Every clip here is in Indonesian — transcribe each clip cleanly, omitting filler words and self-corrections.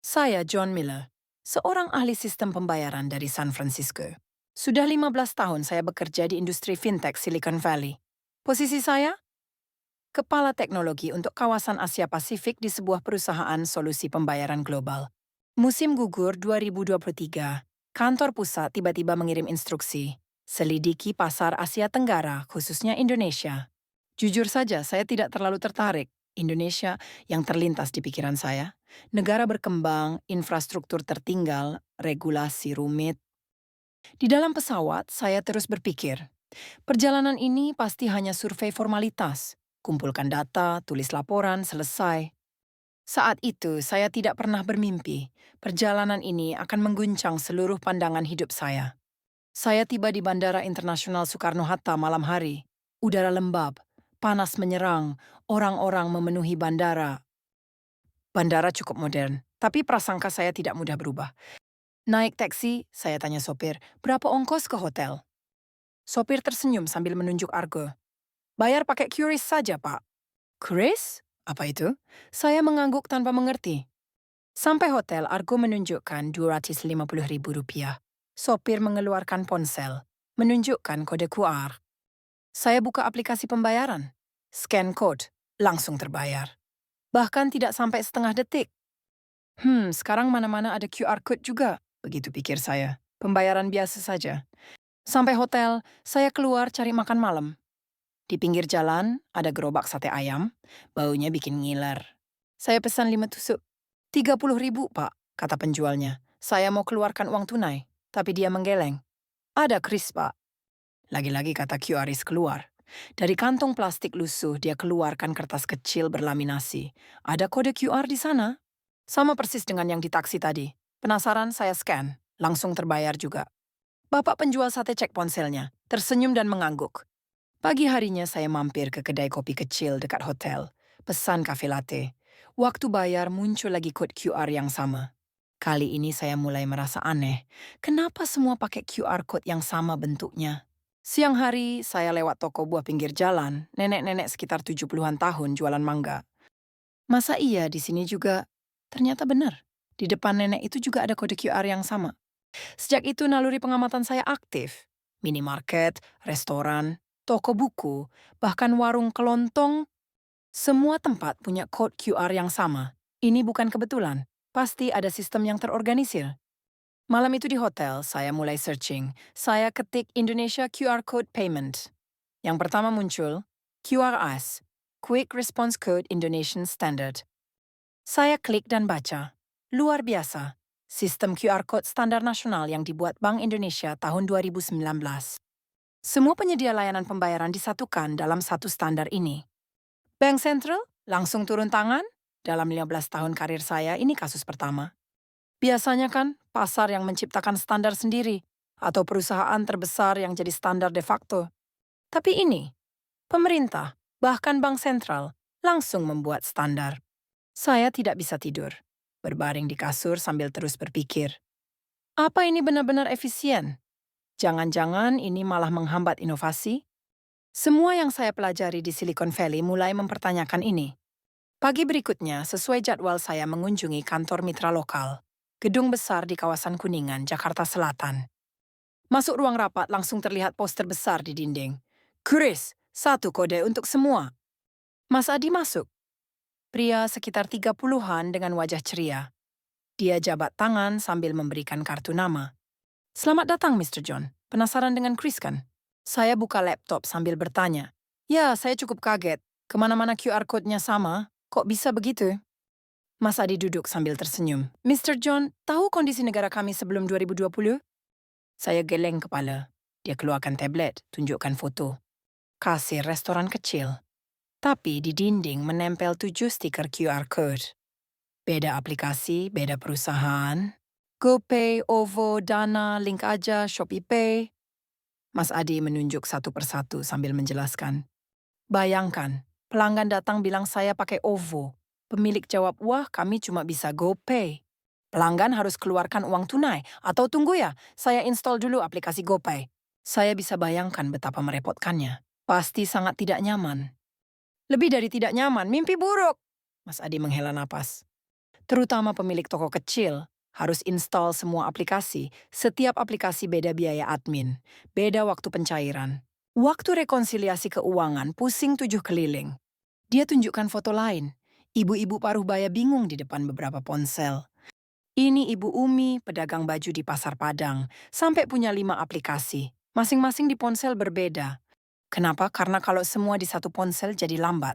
Saya John Miller, seorang ahli sistem pembayaran dari San Francisco. Sudah 15 tahun saya bekerja di industri fintech Silicon Valley. Posisi saya? Kepala Teknologi untuk kawasan Asia Pasifik di sebuah perusahaan solusi pembayaran global. Musim gugur 2023, kantor pusat tiba-tiba mengirim instruksi. Selidiki pasar Asia Tenggara, khususnya Indonesia. Jujur saja, saya tidak terlalu tertarik. Indonesia yang terlintas di pikiran saya. Negara berkembang, infrastruktur tertinggal, regulasi rumit. Di dalam pesawat, saya terus berpikir, perjalanan ini pasti hanya survei formalitas. Kumpulkan data, tulis laporan, selesai. Saat itu, saya tidak pernah bermimpi. Perjalanan ini akan mengguncang seluruh pandangan hidup saya. Saya tiba di Bandara Internasional Soekarno-Hatta malam hari. Udara lembab, panas menyerang, orang-orang memenuhi bandara. Bandara cukup modern, tapi prasangka saya tidak mudah berubah. Naik taksi, saya tanya sopir, berapa ongkos ke hotel? Sopir tersenyum sambil menunjuk argo. Bayar pakai QRIS saja, Pak. QRIS? Apa itu? Saya mengangguk tanpa mengerti. Sampai hotel, Argo menunjukkan Rp250.000. Sopir mengeluarkan ponsel, menunjukkan kode QR. Saya buka aplikasi pembayaran. Scan code, langsung terbayar. Bahkan tidak sampai setengah detik. Sekarang mana-mana ada QR code juga, begitu pikir saya. Pembayaran biasa saja. Sampai hotel, saya keluar cari makan malam. Di pinggir jalan, ada gerobak sate ayam, baunya bikin ngiler. Saya pesan 5 tusuk. 30.000, Pak, kata penjualnya. Saya mau keluarkan uang tunai, tapi dia menggeleng. Ada kris, Pak. Lagi-lagi kata QRIS keluar. Dari kantong plastik lusuh, dia keluarkan kertas kecil berlaminasi. Ada kode QR di sana. Sama persis dengan yang di taksi tadi. Penasaran, saya scan. Langsung terbayar juga. Bapak penjual sate cek ponselnya, tersenyum dan mengangguk. Pagi harinya saya mampir ke kedai kopi kecil dekat hotel. Pesan kafe latte. Waktu bayar muncul lagi kode QR yang sama. Kali ini saya mulai merasa aneh. Kenapa semua pakai QR code yang sama bentuknya? Siang hari, saya lewat toko buah pinggir jalan, nenek-nenek sekitar 70-an tahun jualan mangga. Masa iya di sini juga? Ternyata benar. Di depan nenek itu juga ada kode QR yang sama. Sejak itu naluri pengamatan saya aktif. Minimarket, restoran, toko buku, bahkan warung kelontong, semua tempat punya kode QR yang sama. Ini bukan kebetulan. Pasti ada sistem yang terorganisir. Malam itu di hotel, saya mulai searching. Saya ketik Indonesia QR Code Payment. Yang pertama muncul, QRS, Quick Response Code Indonesian Standard. Saya klik dan baca. Luar biasa. Sistem QR Code standar nasional yang dibuat Bank Indonesia tahun 2019. Semua penyedia layanan pembayaran disatukan dalam satu standar ini. Bank Sentral langsung turun tangan. Dalam 15 tahun karir saya, ini kasus pertama. Biasanya kan pasar yang menciptakan standar sendiri atau perusahaan terbesar yang jadi standar de facto. Tapi ini, pemerintah, bahkan bank sentral, langsung membuat standar. Saya tidak bisa tidur, berbaring di kasur sambil terus berpikir. Apa ini benar-benar efisien? Jangan-jangan ini malah menghambat inovasi? Semua yang saya pelajari di Silicon Valley mulai mempertanyakan ini. Pagi berikutnya, sesuai jadwal saya mengunjungi kantor mitra lokal. Gedung besar di kawasan Kuningan, Jakarta Selatan. Masuk ruang rapat langsung terlihat poster besar di dinding. QRIS, satu kode untuk semua. Mas Adi masuk. Pria sekitar 30-an dengan wajah ceria. Dia jabat tangan sambil memberikan kartu nama. Selamat datang, Mr. John. Penasaran dengan QRIS kan? Saya buka laptop sambil bertanya. Ya, saya cukup kaget. Kemana-mana QR code-nya sama. Kok bisa begitu? Mas Adi duduk sambil tersenyum. Mr. John, tahu kondisi negara kami sebelum 2020? Saya geleng kepala. Dia keluarkan tablet, tunjukkan foto. Kasir restoran kecil. Tapi di dinding menempel 7 stiker QR code. Beda aplikasi, beda perusahaan. GoPay, OVO, Dana, Link Aja, ShopeePay. Mas Adi menunjuk satu persatu sambil menjelaskan. Bayangkan, pelanggan datang bilang saya pakai OVO. Pemilik jawab, wah kami cuma bisa GoPay. Pelanggan harus keluarkan uang tunai, atau tunggu ya, saya install dulu aplikasi GoPay. Saya bisa bayangkan betapa merepotkannya. Pasti sangat tidak nyaman. Lebih dari tidak nyaman, mimpi buruk. Mas Adi menghela napas. Terutama pemilik toko kecil harus install semua aplikasi. Setiap aplikasi beda biaya admin, beda waktu pencairan. Waktu rekonsiliasi keuangan pusing 7 keliling. Dia tunjukkan foto lain. Ibu-ibu paruh baya bingung di depan beberapa ponsel. Ini Ibu Umi, pedagang baju di Pasar Padang, sampai punya 5 aplikasi. Masing-masing di ponsel berbeda. Kenapa? Karena kalau semua di satu ponsel jadi lambat.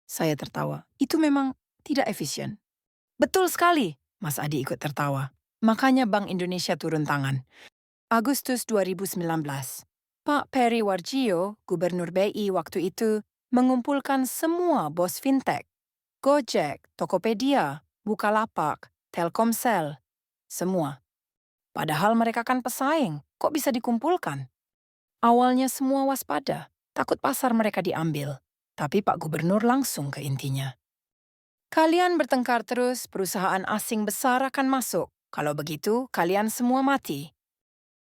Saya tertawa. Itu memang tidak efisien. Betul sekali, Mas Adi ikut tertawa. Makanya Bank Indonesia turun tangan. Agustus 2019. Pak Peri Warjio, Gubernur BI waktu itu, mengumpulkan semua bos fintech. Gojek, Tokopedia, Bukalapak, Telkomsel, semua. Padahal mereka kan pesaing, kok bisa dikumpulkan? Awalnya semua waspada, takut pasar mereka diambil. Tapi Pak Gubernur langsung ke intinya. Kalian bertengkar terus, perusahaan asing besar akan masuk. Kalau begitu, kalian semua mati.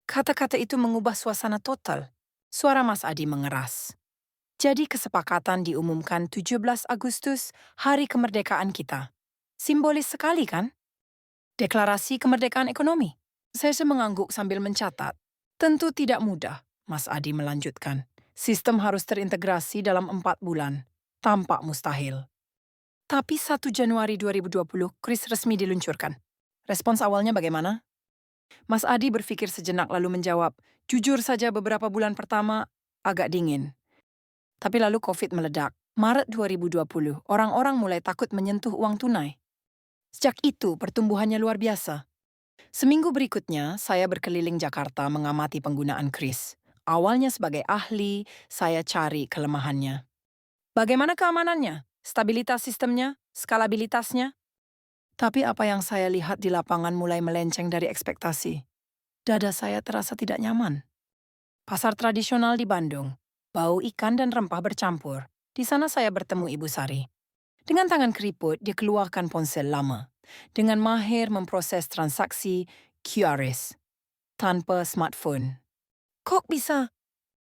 Kata-kata itu mengubah suasana total. Suara Mas Adi mengeras. Jadi kesepakatan diumumkan 17 Agustus, hari kemerdekaan kita. Simbolis sekali kan? Deklarasi kemerdekaan ekonomi. Saya mengangguk sambil mencatat. Tentu tidak mudah, Mas Adi melanjutkan. Sistem harus terintegrasi dalam 4 bulan. Tampak mustahil. Tapi 1 Januari 2020, kris resmi diluncurkan. Respons awalnya bagaimana? Mas Adi berpikir sejenak lalu menjawab, jujur saja beberapa bulan pertama agak dingin. Tapi lalu COVID meledak. Maret 2020, orang-orang mulai takut menyentuh uang tunai. Sejak itu, pertumbuhannya luar biasa. Seminggu berikutnya, saya berkeliling Jakarta mengamati penggunaan kris. Awalnya sebagai ahli, saya cari kelemahannya. Bagaimana keamanannya? Stabilitas sistemnya? Skalabilitasnya? Tapi apa yang saya lihat di lapangan mulai melenceng dari ekspektasi. Dada saya terasa tidak nyaman. Pasar tradisional di Bandung, bau ikan dan rempah bercampur. Di sana saya bertemu Ibu Sari. Dengan tangan keriput, dia keluarkan ponsel lama. Dengan mahir memproses transaksi QRIS tanpa smartphone. Kok bisa?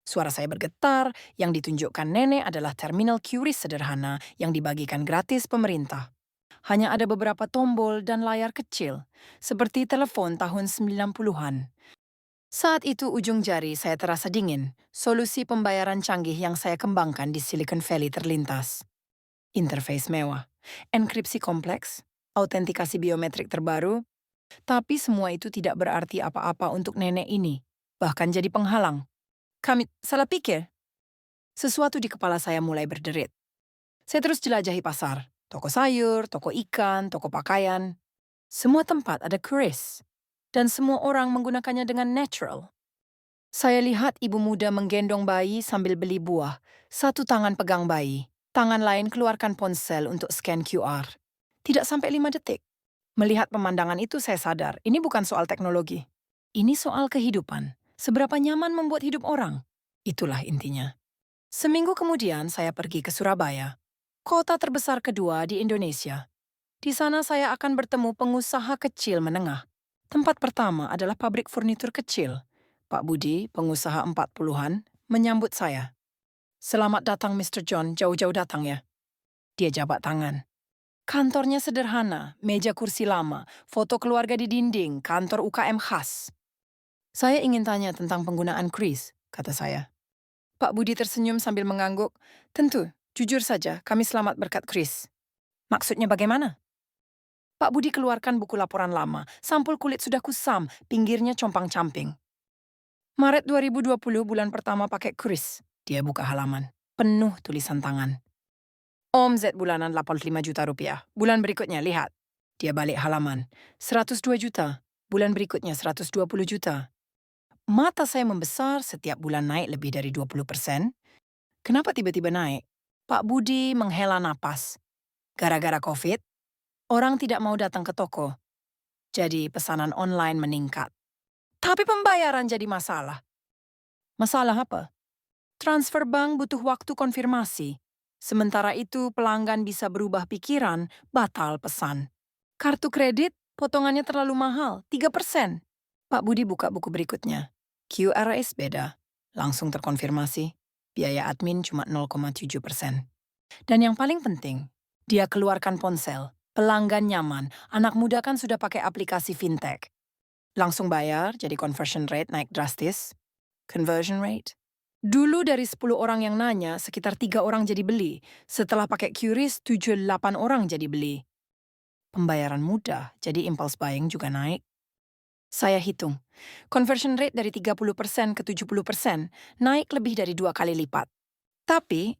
Suara saya bergetar, yang ditunjukkan nenek adalah terminal QRIS sederhana yang dibagikan gratis pemerintah. Hanya ada beberapa tombol dan layar kecil, seperti telepon tahun 90-an. Saat itu ujung jari saya terasa dingin, solusi pembayaran canggih yang saya kembangkan di Silicon Valley terlintas. Interface mewah, enkripsi kompleks, autentikasi biometrik terbaru, tapi semua itu tidak berarti apa-apa untuk nenek ini, bahkan jadi penghalang. Kami salah pikir. Sesuatu di kepala saya mulai berderit. Saya terus jelajahi pasar, toko sayur, toko ikan, toko pakaian. Semua tempat ada QRIS, dan semua orang menggunakannya dengan natural. Saya lihat ibu muda menggendong bayi sambil beli buah. Satu tangan pegang bayi, tangan lain keluarkan ponsel untuk scan QR. Tidak sampai 5 detik. Melihat pemandangan itu saya sadar, ini bukan soal teknologi. Ini soal kehidupan. Seberapa nyaman membuat hidup orang. Itulah intinya. Seminggu kemudian saya pergi ke Surabaya, kota terbesar kedua di Indonesia. Di sana saya akan bertemu pengusaha kecil menengah. Tempat pertama adalah pabrik furnitur kecil. Pak Budi, pengusaha 40-an, menyambut saya. Selamat datang Mr. John, jauh-jauh datang ya. Dia jabat tangan. Kantornya sederhana, meja kursi lama, foto keluarga di dinding, kantor UKM khas. Saya ingin tanya tentang penggunaan kris, kata saya. Pak Budi tersenyum sambil mengangguk. Tentu, jujur saja, kami selamat berkat kris. Maksudnya bagaimana? Pak Budi keluarkan buku laporan lama, sampul kulit sudah kusam, pinggirnya compang-camping. Maret 2020 bulan pertama pakai kris. Dia buka halaman, penuh tulisan tangan. Omzet bulanan 85 juta rupiah. Bulan berikutnya, lihat. Dia balik halaman, 102 juta. Bulan berikutnya 120 juta. Mata saya membesar, setiap bulan naik lebih dari 20%. Kenapa tiba-tiba naik? Pak Budi menghela napas. Gara-gara COVID, orang tidak mau datang ke toko. Jadi pesanan online meningkat. Tapi pembayaran jadi masalah. Masalah apa? Transfer bank butuh waktu konfirmasi. Sementara itu pelanggan bisa berubah pikiran, batal pesan. Kartu kredit, potongannya terlalu mahal, 3%. Pak Budi buka buku berikutnya. QRIS beda. Langsung terkonfirmasi. Biaya admin cuma 0,7%. Dan yang paling penting, dia keluarkan ponsel. Pelanggan nyaman, anak muda kan sudah pakai aplikasi fintech. Langsung bayar, jadi conversion rate naik drastis. Conversion rate? Dulu dari 10 orang yang nanya, sekitar 3 orang jadi beli. Setelah pakai QRIS, 7-8 orang jadi beli. Pembayaran mudah, jadi impulse buying juga naik. Saya hitung, conversion rate dari 30% ke 70% naik lebih dari 2 kali lipat. Tapi,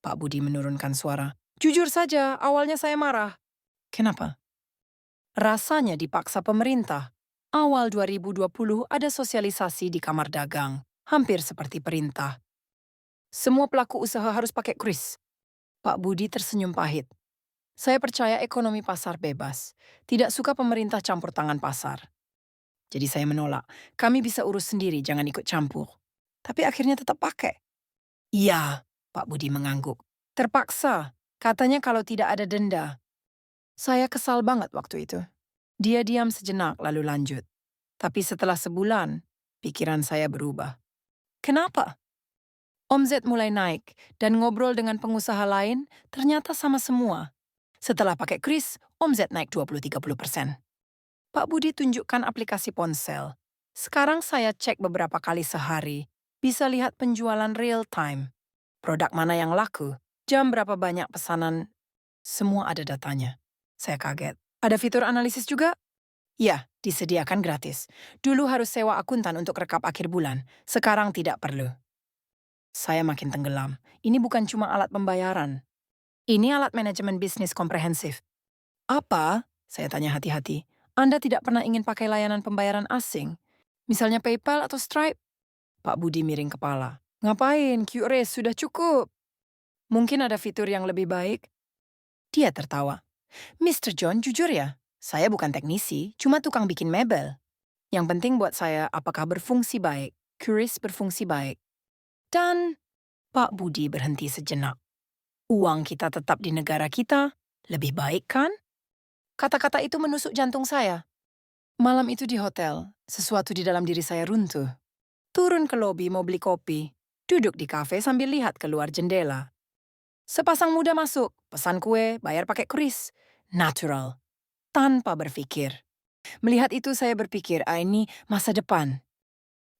Pak Budi menurunkan suara. Jujur saja, awalnya saya marah. Kenapa? Rasanya dipaksa pemerintah. Awal 2020 ada sosialisasi di Kamar Dagang, hampir seperti perintah. Semua pelaku usaha harus pakai kris. Pak Budi tersenyum pahit. Saya percaya ekonomi pasar bebas. Tidak suka pemerintah campur tangan pasar. Jadi saya menolak. Kami bisa urus sendiri, jangan ikut campur. Tapi akhirnya tetap pakai. Iya, Pak Budi mengangguk. Terpaksa. Katanya kalau tidak ada denda. Saya kesal banget waktu itu. Dia diam sejenak lalu lanjut. Tapi setelah sebulan, pikiran saya berubah. Kenapa? Omzet mulai naik dan ngobrol dengan pengusaha lain ternyata sama semua. Setelah pakai kris, omzet naik 20-30%. Pak Budi tunjukkan aplikasi ponsel. Sekarang saya cek beberapa kali sehari. Bisa lihat penjualan real time. Produk mana yang laku, jam berapa banyak pesanan, semua ada datanya. Saya kaget. Ada fitur analisis juga? Ya, disediakan gratis. Dulu harus sewa akuntan untuk rekap akhir bulan. Sekarang tidak perlu. Saya makin tenggelam. Ini bukan cuma alat pembayaran. Ini alat manajemen bisnis komprehensif. Apa? Saya tanya hati-hati. Anda tidak pernah ingin pakai layanan pembayaran asing? Misalnya PayPal atau Stripe? Pak Budi miring kepala. Ngapain? QRIS sudah cukup. Mungkin ada fitur yang lebih baik? Dia tertawa. Mr. John, jujur ya, saya bukan teknisi, cuma tukang bikin mebel. Yang penting buat saya apakah berfungsi baik. QRIS berfungsi baik. Dan Pak Budi berhenti sejenak. Uang kita tetap di negara kita, lebih baik kan? Kata-kata itu menusuk jantung saya. Malam itu di hotel, sesuatu di dalam diri saya runtuh. Turun ke lobi mau beli kopi, duduk di kafe sambil lihat keluar jendela. Sepasang muda masuk, pesan kue, bayar pakai kris. Natural. Tanpa berpikir. Melihat itu saya berpikir, ini masa depan.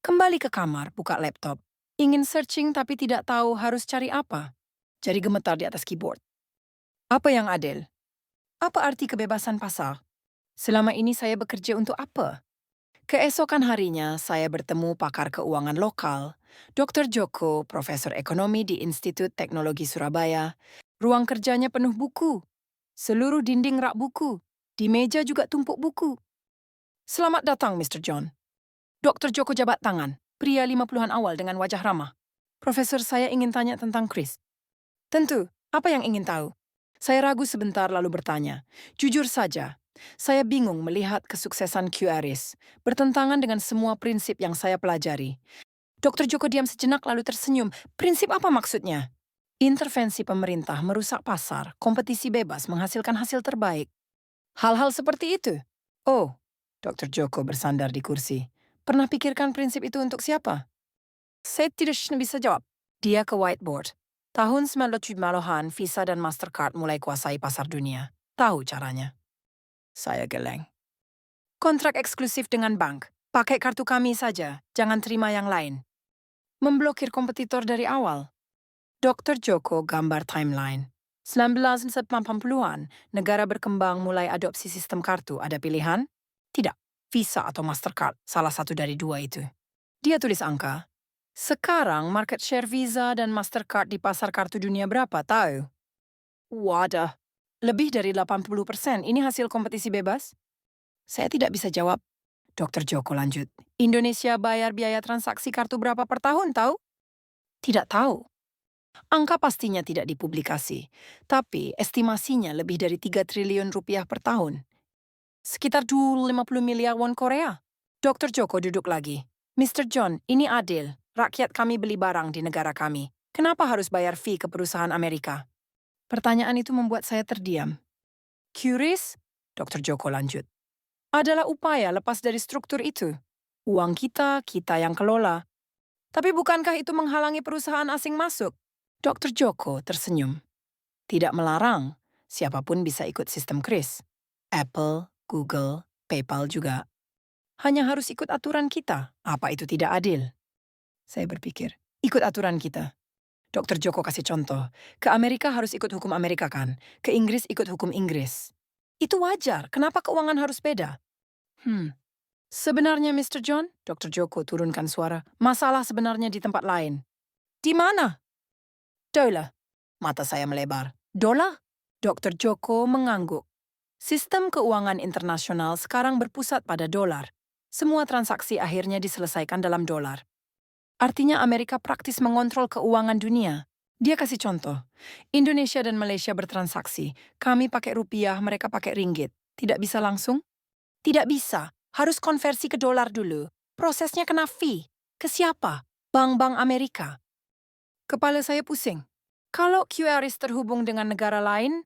Kembali ke kamar, buka laptop. Ingin searching tapi tidak tahu harus cari apa. Jari gemetar di atas keyboard. Apa yang adil? Apa arti kebebasan pasar? Selama ini saya bekerja untuk apa? Keesokan harinya saya bertemu pakar keuangan lokal, Dr. Joko, Profesor Ekonomi di Institut Teknologi Surabaya. Ruang kerjanya penuh buku. Seluruh dinding rak buku. Di meja juga tumpuk buku. Selamat datang, Mr. John. Dr. Joko jabat tangan, pria 50-an awal dengan wajah ramah. Profesor, saya ingin tanya tentang Chris. Tentu, apa yang ingin tahu? Saya ragu sebentar lalu bertanya. Jujur saja, saya bingung melihat kesuksesan QRIS, bertentangan dengan semua prinsip yang saya pelajari. Dr. Joko diam sejenak lalu tersenyum. Prinsip apa maksudnya? Intervensi pemerintah merusak pasar, kompetisi bebas menghasilkan hasil terbaik. Hal-hal seperti itu. Oh, Dr. Joko bersandar di kursi. Pernah pikirkan prinsip itu untuk siapa? Saya tidak bisa jawab. Dia ke whiteboard. Tahun 1970-an, Visa dan Mastercard mulai kuasai pasar dunia. Tahu caranya. Saya geleng. Kontrak eksklusif dengan bank. Pakai kartu kami saja, jangan terima yang lain. Memblokir kompetitor dari awal. Dr. Joko gambar timeline. 1980-an, negara berkembang mulai adopsi sistem kartu. Ada pilihan? Tidak. Visa atau Mastercard, salah satu dari dua itu. Dia tulis angka. Sekarang market share Visa dan Mastercard di pasar kartu dunia berapa, tahu? Wadah, lebih dari 80%. Ini hasil kompetisi bebas? Saya tidak bisa jawab. Dr. Joko lanjut. Indonesia bayar biaya transaksi kartu berapa per tahun, tahu? Tidak tahu. Angka pastinya tidak dipublikasi, tapi estimasinya lebih dari 3 triliun rupiah per tahun. Sekitar 50 miliar won Korea. Dr. Joko duduk lagi. Mr. John, ini adil. Rakyat kami beli barang di negara kami. Kenapa harus bayar fee ke perusahaan Amerika? Pertanyaan itu membuat saya terdiam. QRIS, Dr. Joko lanjut, adalah upaya lepas dari struktur itu. Uang kita, kita yang kelola. Tapi bukankah itu menghalangi perusahaan asing masuk? Dr. Joko tersenyum. Tidak melarang. Siapapun bisa ikut sistem kris. Apple, Google, PayPal juga. Hanya harus ikut aturan kita. Apa itu tidak adil? Saya berpikir, ikut aturan kita. Dr. Joko kasih contoh. Ke Amerika harus ikut hukum Amerika kan? Ke Inggris ikut hukum Inggris. Itu wajar. Kenapa keuangan harus beda? Sebenarnya Mr. John, Dr. Joko turunkan suara. Masalah sebenarnya di tempat lain. Di mana? Dolar. Mata saya melebar. Dolar? Dr. Joko mengangguk. Sistem keuangan internasional sekarang berpusat pada dolar. Semua transaksi akhirnya diselesaikan dalam dolar. Artinya Amerika praktis mengontrol keuangan dunia. Dia kasih contoh. Indonesia dan Malaysia bertransaksi. Kami pakai rupiah, mereka pakai ringgit. Tidak bisa langsung? Tidak bisa. Harus konversi ke dolar dulu. Prosesnya kena fee. Ke siapa? Bank-bank Amerika. Kepala saya pusing. Kalau QRIS terhubung dengan negara lain,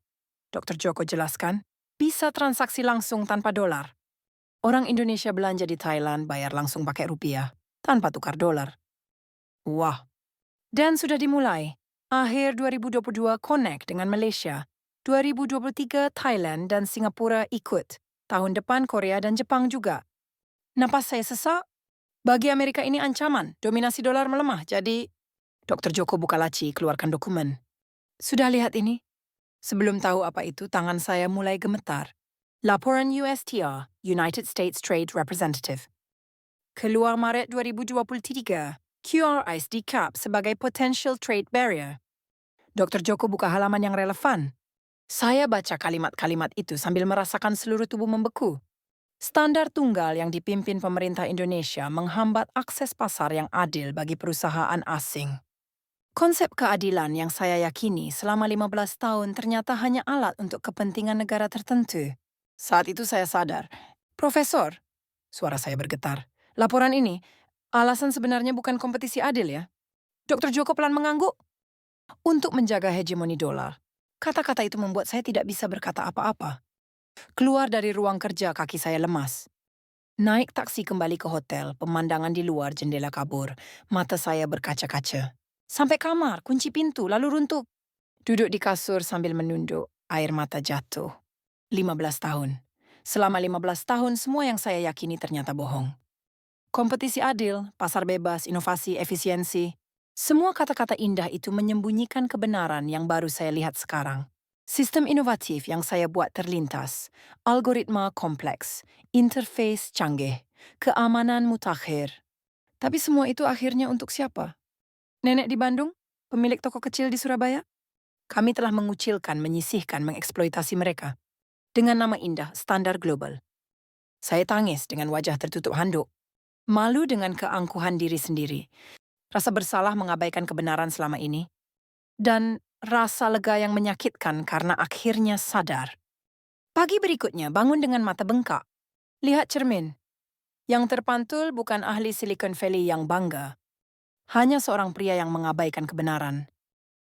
Dr. Joko jelaskan, bisa transaksi langsung tanpa dolar. Orang Indonesia belanja di Thailand bayar langsung pakai rupiah, tanpa tukar dolar. Wah. Dan sudah dimulai. Akhir 2022 connect dengan Malaysia. 2023 Thailand dan Singapura ikut. Tahun depan Korea dan Jepang juga. Napas saya sesak. Bagi Amerika ini ancaman. Dominasi dolar melemah. Jadi, Dr. Joko buka laci, keluarkan dokumen. Sudah lihat ini? Sebelum tahu apa itu, tangan saya mulai gemetar. Laporan USTR, United States Trade Representative. Keluar Maret 2023, QRIS di-cap sebagai potential trade barrier. Dr. Joko buka halaman yang relevan. Saya baca kalimat-kalimat itu sambil merasakan seluruh tubuh membeku. Standar tunggal yang dipimpin pemerintah Indonesia menghambat akses pasar yang adil bagi perusahaan asing. Konsep keadilan yang saya yakini selama 15 tahun ternyata hanya alat untuk kepentingan negara tertentu. Saat itu saya sadar. Profesor, suara saya bergetar. Laporan ini, alasan sebenarnya bukan kompetisi adil ya. Dr. Joko pelan mengangguk. Untuk menjaga hegemoni dolar. Kata-kata itu membuat saya tidak bisa berkata apa-apa. Keluar dari ruang kerja, kaki saya lemas. Naik taksi kembali ke hotel, pemandangan di luar jendela kabur. Mata saya berkaca-kaca. Sampai kamar, kunci pintu, lalu runtuh. Duduk di kasur sambil menunduk, air mata jatuh. 15 tahun. Selama 15 tahun, semua yang saya yakini ternyata bohong. Kompetisi adil, pasar bebas, inovasi, efisiensi. Semua kata-kata indah itu menyembunyikan kebenaran yang baru saya lihat sekarang. Sistem inovatif yang saya buat terlintas, algoritma kompleks, interface canggih, keamanan mutakhir. Tapi semua itu akhirnya untuk siapa? Nenek di Bandung? Pemilik toko kecil di Surabaya? Kami telah mengucilkan, menyisihkan, mengeksploitasi mereka. Dengan nama indah, standar global. Saya tangis dengan wajah tertutup handuk. Malu dengan keangkuhan diri sendiri. Rasa bersalah mengabaikan kebenaran selama ini. Dan rasa lega yang menyakitkan karena akhirnya sadar. Pagi berikutnya bangun dengan mata bengkak. Lihat cermin. Yang terpantul bukan ahli Silicon Valley yang bangga. Hanya seorang pria yang mengabaikan kebenaran.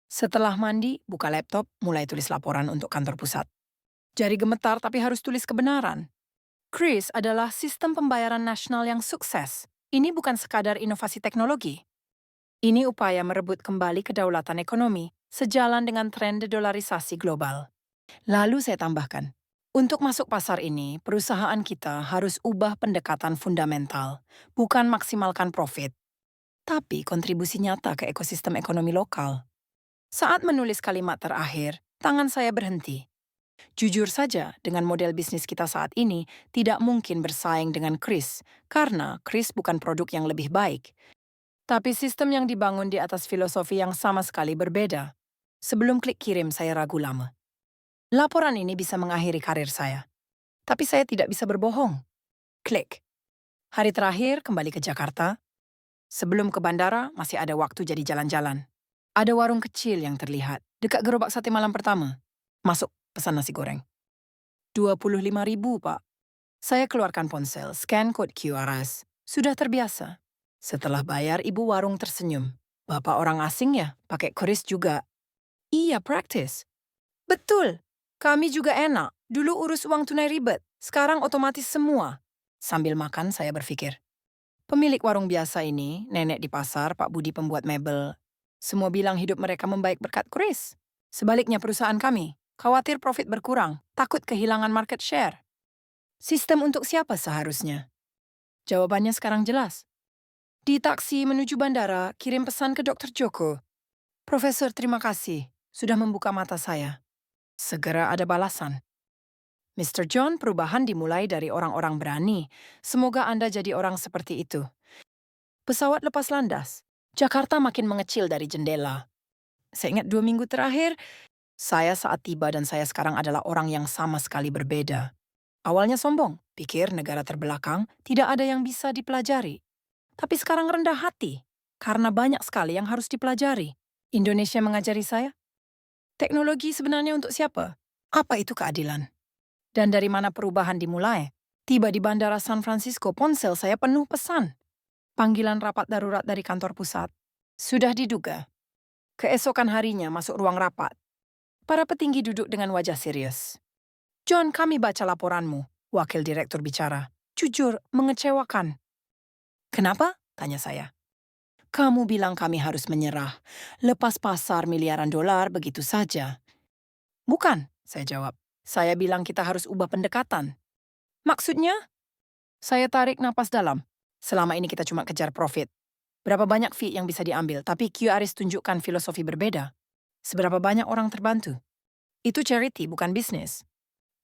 Setelah mandi, buka laptop, mulai tulis laporan untuk kantor pusat. Jari gemetar tapi harus tulis kebenaran. Kris adalah sistem pembayaran nasional yang sukses. Ini bukan sekadar inovasi teknologi. Ini upaya merebut kembali kedaulatan ekonomi sejalan dengan tren dedolarisasi global. Lalu saya tambahkan, untuk masuk pasar ini, perusahaan kita harus ubah pendekatan fundamental, bukan maksimalkan profit, tapi kontribusi nyata ke ekosistem ekonomi lokal. Saat menulis kalimat terakhir, tangan saya berhenti. Jujur saja, dengan model bisnis kita saat ini, tidak mungkin bersaing dengan Kris, karena Kris bukan produk yang lebih baik. Tapi sistem yang dibangun di atas filosofi yang sama sekali berbeda. Sebelum klik kirim, saya ragu lama. Laporan ini bisa mengakhiri karir saya. Tapi saya tidak bisa berbohong. Klik. Hari terakhir, kembali ke Jakarta. Sebelum ke bandara, masih ada waktu jadi jalan-jalan. Ada warung kecil yang terlihat, dekat gerobak sate malam pertama. Masuk, pesan nasi goreng. 25.000, Pak. Saya keluarkan ponsel, scan kode QRIS. Sudah terbiasa. Setelah bayar, ibu warung tersenyum. Bapak orang asing ya, pakai kris juga. Iya, praktis. Betul. Kami juga enak. Dulu urus uang tunai ribet. Sekarang otomatis semua. Sambil makan, saya berpikir. Pemilik warung biasa ini, nenek di pasar, Pak Budi pembuat mebel. Semua bilang hidup mereka membaik berkat kris. Sebaliknya perusahaan kami, Khawatir profit berkurang, takut kehilangan market share. Sistem untuk siapa seharusnya? Jawabannya sekarang jelas. Di taksi menuju bandara, kirim pesan ke Dr. Joko. Profesor, terima kasih. Sudah membuka mata saya. Segera ada balasan. Mr. John, perubahan dimulai dari orang-orang berani. Semoga Anda jadi orang seperti itu. Pesawat lepas landas. Jakarta makin mengecil dari jendela. Saya ingat 2 minggu terakhir, saya saat tiba dan saya sekarang adalah orang yang sama sekali berbeda. Awalnya sombong, pikir negara terbelakang tidak ada yang bisa dipelajari. Tapi sekarang rendah hati, karena banyak sekali yang harus dipelajari. Indonesia mengajari saya. Teknologi sebenarnya untuk siapa? Apa itu keadilan? Dan dari mana perubahan dimulai? Tiba di Bandara San Francisco, ponsel saya penuh pesan. Panggilan rapat darurat dari kantor pusat. Sudah diduga. Keesokan harinya masuk ruang rapat. Para petinggi duduk dengan wajah serius. John, kami baca laporanmu, wakil direktur bicara. Jujur, mengecewakan. Kenapa? Tanya saya. Kamu bilang kami harus menyerah. Lepas pasar miliaran dolar begitu saja. Bukan, saya jawab. Saya bilang kita harus ubah pendekatan. Maksudnya? Saya tarik napas dalam. Selama ini kita cuma kejar profit. Berapa banyak fee yang bisa diambil, tapi QRIS tunjukkan filosofi berbeda. Seberapa banyak orang terbantu. Itu charity, bukan bisnis.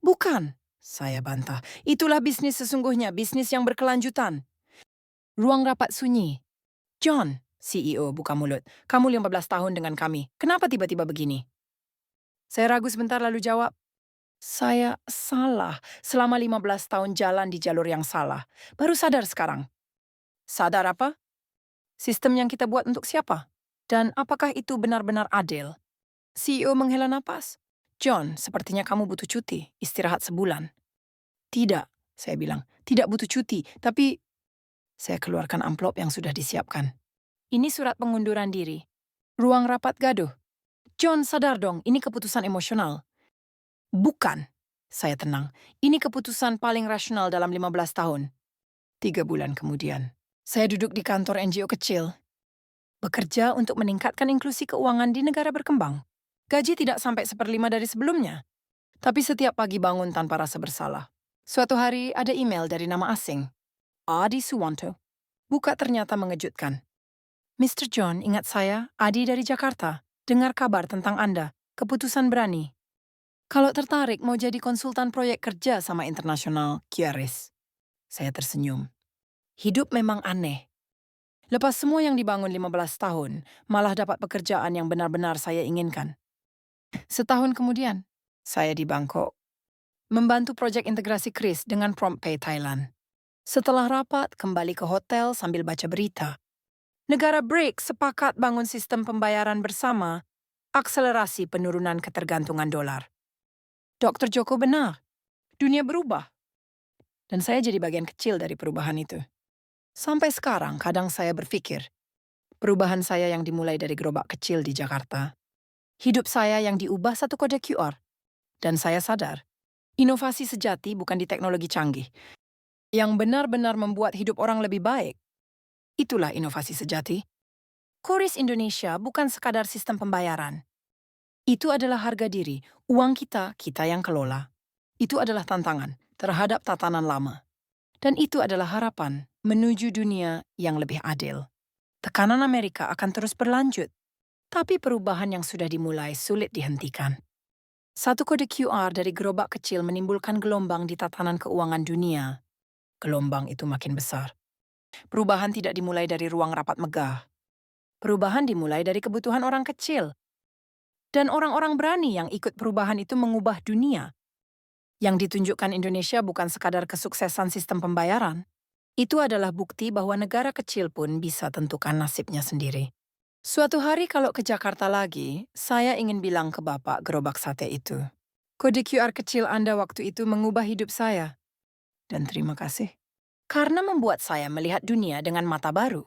Bukan, saya bantah. Itulah bisnis sesungguhnya, bisnis yang berkelanjutan. Ruang rapat sunyi. John, CEO buka mulut. Kamu 15 tahun dengan kami. Kenapa tiba-tiba begini? Saya ragu sebentar lalu jawab. Saya salah. Selama 15 tahun jalan di jalur yang salah. Baru sadar sekarang. Sadar apa? Sistem yang kita buat untuk siapa? Dan apakah itu benar-benar adil? CEO menghela napas. John, sepertinya kamu butuh cuti, istirahat sebulan. Tidak, saya bilang. Tidak butuh cuti, tapi saya keluarkan amplop yang sudah disiapkan. Ini surat pengunduran diri. Ruang rapat gaduh. John, sadar dong, ini keputusan emosional. Bukan, saya tenang. Ini keputusan paling rasional dalam 15 tahun. 3 bulan kemudian, saya duduk di kantor NGO kecil. Bekerja untuk meningkatkan inklusi keuangan di negara berkembang. Gaji tidak sampai 1/5 dari sebelumnya. Tapi setiap pagi bangun tanpa rasa bersalah. Suatu hari ada email dari nama asing. Adi Suwanto. Buka ternyata mengejutkan. Mr. John, ingat saya, Adi dari Jakarta. Dengar kabar tentang Anda. Keputusan berani. Kalau tertarik mau jadi konsultan proyek kerja sama internasional QRIS. Saya tersenyum. Hidup memang aneh. Lepas semua yang dibangun 15 tahun, malah dapat pekerjaan yang benar-benar saya inginkan. Setahun kemudian, saya di Bangkok. Membantu proyek integrasi kris dengan PromptPay Thailand. Setelah rapat, kembali ke hotel sambil baca berita. Negara BRICS sepakat bangun sistem pembayaran bersama, akselerasi penurunan ketergantungan dolar. Dr. Joko benar, dunia berubah. Dan saya jadi bagian kecil dari perubahan itu. Sampai sekarang kadang saya berpikir, perubahan saya yang dimulai dari gerobak kecil di Jakarta, hidup saya yang diubah satu kode QR. Dan saya sadar, inovasi sejati bukan di teknologi canggih, yang benar-benar membuat hidup orang lebih baik. Itulah inovasi sejati. QRIS Indonesia bukan sekadar sistem pembayaran. Itu adalah harga diri, uang kita, kita yang kelola. Itu adalah tantangan terhadap tatanan lama. Dan itu adalah harapan menuju dunia yang lebih adil. Tekanan Amerika akan terus berlanjut, tapi perubahan yang sudah dimulai sulit dihentikan. Satu kode QR dari gerobak kecil menimbulkan gelombang di tatanan keuangan dunia. Gelombang itu makin besar. Perubahan tidak dimulai dari ruang rapat megah. Perubahan dimulai dari kebutuhan orang kecil. Dan orang-orang berani yang ikut perubahan itu mengubah dunia. Yang ditunjukkan Indonesia bukan sekadar kesuksesan sistem pembayaran. Itu adalah bukti bahwa negara kecil pun bisa tentukan nasibnya sendiri. Suatu hari kalau ke Jakarta lagi, saya ingin bilang ke Bapak gerobak sate itu. Kode QR kecil Anda waktu itu mengubah hidup saya. Dan terima kasih. Karena membuat saya melihat dunia dengan mata baru.